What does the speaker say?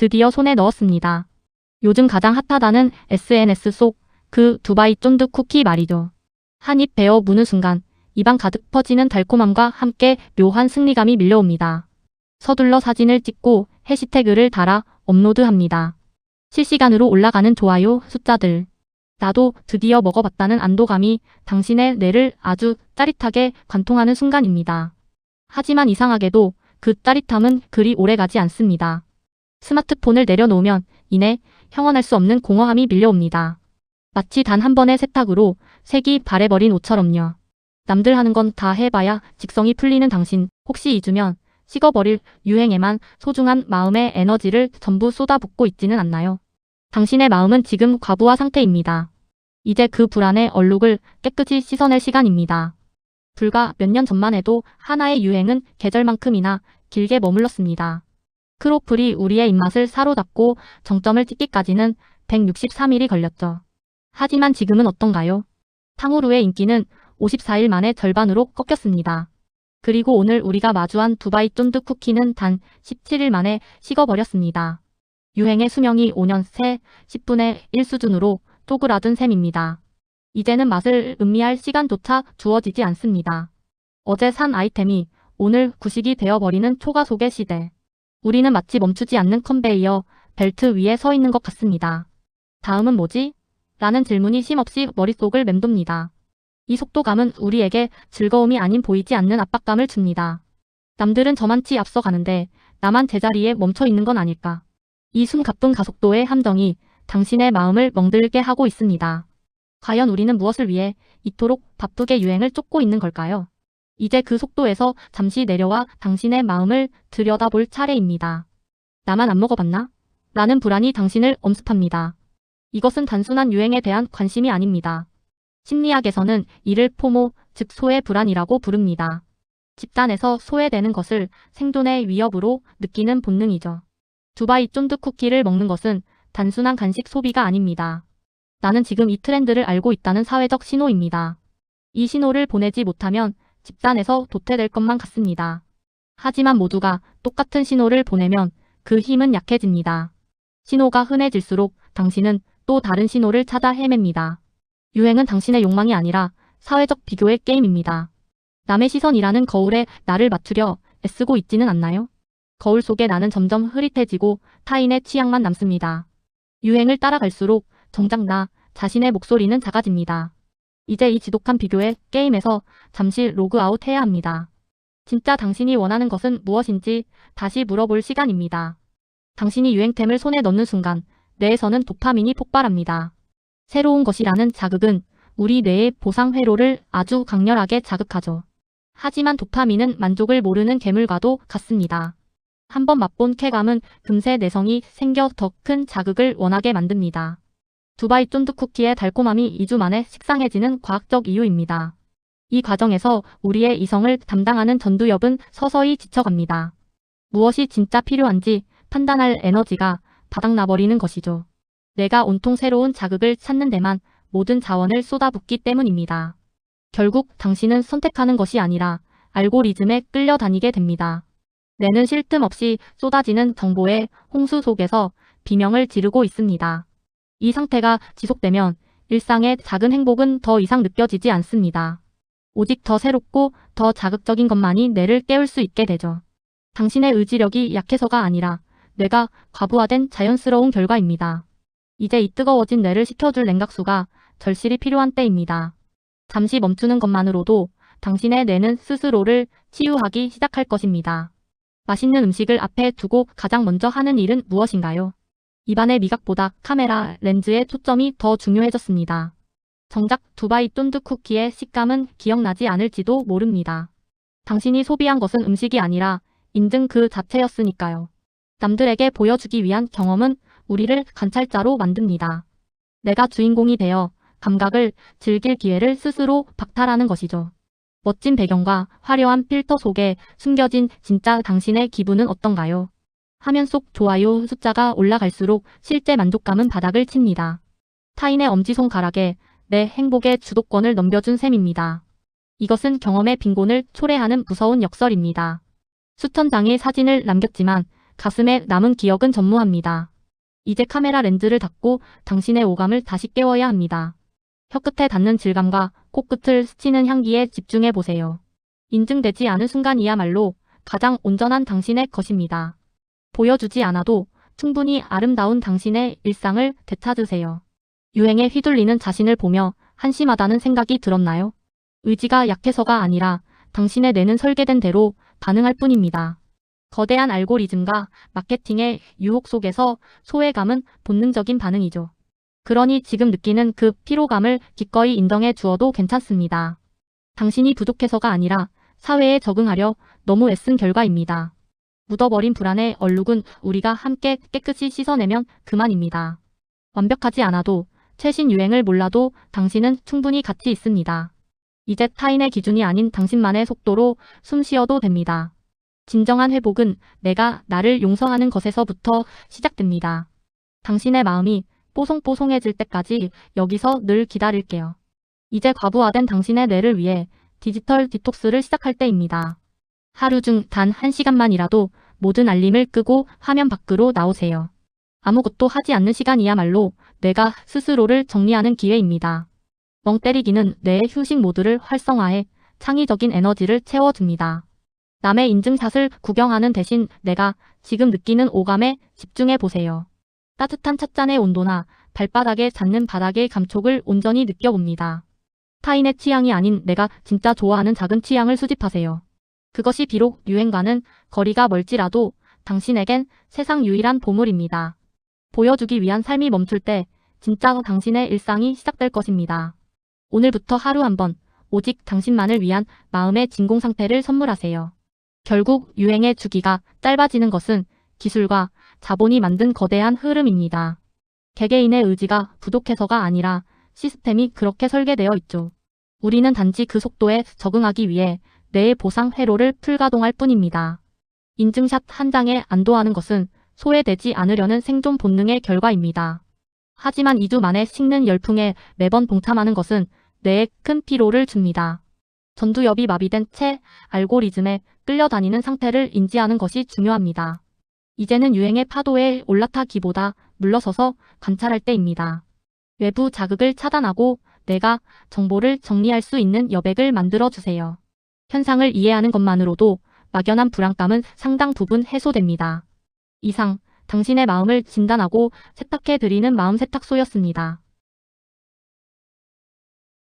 드디어 손에 넣었습니다. 요즘 가장 핫하다는 SNS 속 그 두바이 쫀득 쿠키 말이죠. 한 입 베어 무는 순간 입안 가득 퍼지는 달콤함과 함께 묘한 승리감이 밀려옵니다. 서둘러 사진을 찍고 해시태그를 달아 업로드합니다. 실시간으로 올라가는 좋아요 숫자들. 나도 드디어 먹어봤다는 안도감이 당신의 뇌를 아주 짜릿하게 관통하는 순간입니다. 하지만 이상하게도 그 짜릿함은 그리 오래가지 않습니다. 스마트폰을 내려놓으면 이내 형언할 수 없는 공허함이 밀려옵니다. 마치 단 한 번의 세탁으로 색이 바래버린 옷처럼요. 남들 하는 건 다 해봐야 직성이 풀리는 당신, 혹시 잊으면 식어버릴 유행에만 소중한 마음의 에너지를 전부 쏟아붓고 있지는 않나요? 당신의 마음은 지금 과부하 상태입니다. 이제 그 불안의 얼룩을 깨끗이 씻어낼 시간입니다. 불과 몇 년 전만 해도 하나의 유행은 계절만큼이나 길게 머물렀습니다. 크로플이 우리의 입맛을 사로잡고 정점을 찍기까지는 163일이 걸렸죠. 하지만 지금은 어떤가요? 탕후루의 인기는 54일 만에 절반으로 꺾였습니다. 그리고 오늘 우리가 마주한 두바이 쫀득 쿠키는 단 17일 만에 식어버렸습니다. 유행의 수명이 5년 새 10분의 1 수준으로 쪼그라든 셈입니다. 이제는 맛을 음미할 시간조차 주어지지 않습니다. 어제 산 아이템이 오늘 구식이 되어버리는 초가속의 시대. 우리는 마치 멈추지 않는 컨베이어 벨트 위에 서 있는 것 같습니다. 다음은 뭐지? 라는 질문이 쉼없이 머릿속을 맴돕니다. 이 속도감은 우리에게 즐거움이 아닌 보이지 않는 압박감을 줍니다. 남들은 저만치 앞서가는데 나만 제자리에 멈춰 있는 건 아닐까. 이 숨가쁜 가속도의 함정이 당신의 마음을 멍들게 하고 있습니다. 과연 우리는 무엇을 위해 이토록 바쁘게 유행을 쫓고 있는 걸까요? 이제 그 속도에서 잠시 내려와 당신의 마음을 들여다볼 차례입니다. 나만 안 먹어봤나? 라는 불안이 당신을 엄습합니다. 이것은 단순한 유행에 대한 관심이 아닙니다. 심리학에서는 이를 포모, 즉 소외 불안이라고 부릅니다. 집단에서 소외되는 것을 생존의 위협으로 느끼는 본능이죠. 두바이 쫀득 쿠키를 먹는 것은 단순한 간식 소비가 아닙니다. 나는 지금 이 트렌드를 알고 있다는 사회적 신호입니다. 이 신호를 보내지 못하면 집단에서 도태될 것만 같습니다. 하지만 모두가 똑같은 신호를 보내면 그 힘은 약해집니다. 신호가 흔해질수록 당신은 또 다른 신호를 찾아 헤맵니다. 유행은 당신의 욕망이 아니라 사회적 비교의 게임입니다. 남의 시선이라는 거울에 나를 맞추려 애쓰고 있지는 않나요? 거울 속에 나는 점점 흐릿해지고 타인의 취향만 남습니다. 유행을 따라갈수록 정작 나 자신의 목소리는 작아집니다. 이제 이 지독한 비교의 게임에서 잠시 로그아웃 해야 합니다. 진짜 당신이 원하는 것은 무엇인지 다시 물어볼 시간입니다. 당신이 유행템을 손에 넣는 순간 뇌에서는 도파민이 폭발합니다. 새로운 것이라는 자극은 우리 뇌의 보상 회로를 아주 강렬하게 자극하죠. 하지만 도파민은 만족을 모르는 괴물과도 같습니다. 한번 맛본 쾌감은 금세 내성이 생겨 더 큰 자극을 원하게 만듭니다. 두바이 쫀득 쿠키의 달콤함이 2주 만에 식상해지는 과학적 이유입니다. 이 과정에서 우리의 이성을 담당하는 전두엽은 서서히 지쳐갑니다. 무엇이 진짜 필요한지 판단할 에너지가 바닥나버리는 것이죠. 내가 온통 새로운 자극을 찾는 데만 모든 자원을 쏟아붓기 때문입니다. 결국 당신은 선택하는 것이 아니라 알고리즘에 끌려다니게 됩니다. 뇌는 쉴 틈 없이 쏟아지는 정보의 홍수 속에서 비명을 지르고 있습니다. 이 상태가 지속되면 일상의 작은 행복은 더 이상 느껴지지 않습니다. 오직 더 새롭고 더 자극적인 것만이 뇌를 깨울 수 있게 되죠. 당신의 의지력이 약해서가 아니라 뇌가 과부하된 자연스러운 결과입니다. 이제 이 뜨거워진 뇌를 식혀줄 냉각수가 절실히 필요한 때입니다. 잠시 멈추는 것만으로도 당신의 뇌는 스스로를 치유하기 시작할 것입니다. 맛있는 음식을 앞에 두고 가장 먼저 하는 일은 무엇인가요? 입안의 미각보다 카메라 렌즈의 초점이 더 중요해졌습니다. 정작 두바이 쫀득 쿠키의 식감은 기억나지 않을지도 모릅니다. 당신이 소비한 것은 음식이 아니라 인증 그 자체였으니까요. 남들에게 보여주기 위한 경험은 우리를 관찰자로 만듭니다. 내가 주인공이 되어 감각을 즐길 기회를 스스로 박탈하는 것이죠. 멋진 배경과 화려한 필터 속에 숨겨진 진짜 당신의 기분은 어떤가요? 화면 속 좋아요 숫자가 올라갈수록 실제 만족감은 바닥을 칩니다. 타인의 엄지손가락에 내 행복의 주도권을 넘겨준 셈입니다. 이것은 경험의 빈곤을 초래하는 무서운 역설입니다. 수천 장의 사진을 남겼지만 가슴에 남은 기억은 전무합니다. 이제 카메라 렌즈를 닫고 당신의 오감을 다시 깨워야 합니다. 혀끝에 닿는 질감과 코끝을 스치는 향기에 집중해 보세요. 인증되지 않은 순간이야말로 가장 온전한 당신의 것입니다. 보여주지 않아도 충분히 아름다운 당신의 일상을 되찾으세요. 유행에 휘둘리는 자신을 보며 한심하다는 생각이 들었나요? 의지가 약해서가 아니라 당신의 뇌는 설계된 대로 반응할 뿐입니다. 거대한 알고리즘과 마케팅의 유혹 속에서 소외감은 본능적인 반응이죠. 그러니 지금 느끼는 그 피로감을 기꺼이 인정해 주어도 괜찮습니다. 당신이 부족해서가 아니라 사회에 적응하려 너무 애쓴 결과입니다. 묻어버린 불안의 얼룩은 우리가 함께 깨끗이 씻어내면 그만입니다. 완벽하지 않아도 최신 유행을 몰라도 당신은 충분히 가치 있습니다. 이제 타인의 기준이 아닌 당신만의 속도로 숨 쉬어도 됩니다. 진정한 회복은 내가 나를 용서하는 것에서부터 시작됩니다. 당신의 마음이 뽀송뽀송해질 때까지 여기서 늘 기다릴게요. 이제 과부하된 당신의 뇌를 위해 디지털 디톡스를 시작할 때입니다. 하루 중 단 1시간만이라도 모든 알림을 끄고 화면 밖으로 나오세요. 아무것도 하지 않는 시간이야말로 뇌가 스스로를 정리하는 기회입니다. 멍 때리기는 뇌의 휴식 모드를 활성화해 창의적인 에너지를 채워줍니다. 남의 인증샷을 구경하는 대신 내가 지금 느끼는 오감에 집중해 보세요. 따뜻한 찻잔의 온도나 발바닥에 닿는 바닥의 감촉을 온전히 느껴봅니다. 타인의 취향이 아닌 내가 진짜 좋아하는 작은 취향을 수집하세요. 그것이 비록 유행과는 거리가 멀지라도 당신에겐 세상 유일한 보물입니다. 보여주기 위한 삶이 멈출 때 진짜 당신의 일상이 시작될 것입니다. 오늘부터 하루 한 번 오직 당신만을 위한 마음의 진공 상태를 선물하세요. 결국 유행의 주기가 짧아지는 것은 기술과 자본이 만든 거대한 흐름입니다. 개개인의 의지가 부족해서가 아니라 시스템이 그렇게 설계되어 있죠. 우리는 단지 그 속도에 적응하기 위해 뇌의 보상 회로를 풀가동할 뿐입니다. 인증샷 한 장에 안도하는 것은 소외되지 않으려는 생존 본능의 결과입니다. 하지만 2주 만에 식는 열풍에 매번 동참하는 것은 뇌에 큰 피로를 줍니다. 전두엽이 마비된 채 알고리즘에 끌려다니는 상태를 인지하는 것이 중요합니다. 이제는 유행의 파도에 올라타기보다 물러서서 관찰할 때입니다. 외부 자극을 차단하고 내가 정보를 정리할 수 있는 여백을 만들어주세요. 현상을 이해하는 것만으로도 막연한 불안감은 상당 부분 해소됩니다. 이상 당신의 마음을 진단하고 세탁해드리는 마음 세탁소였습니다.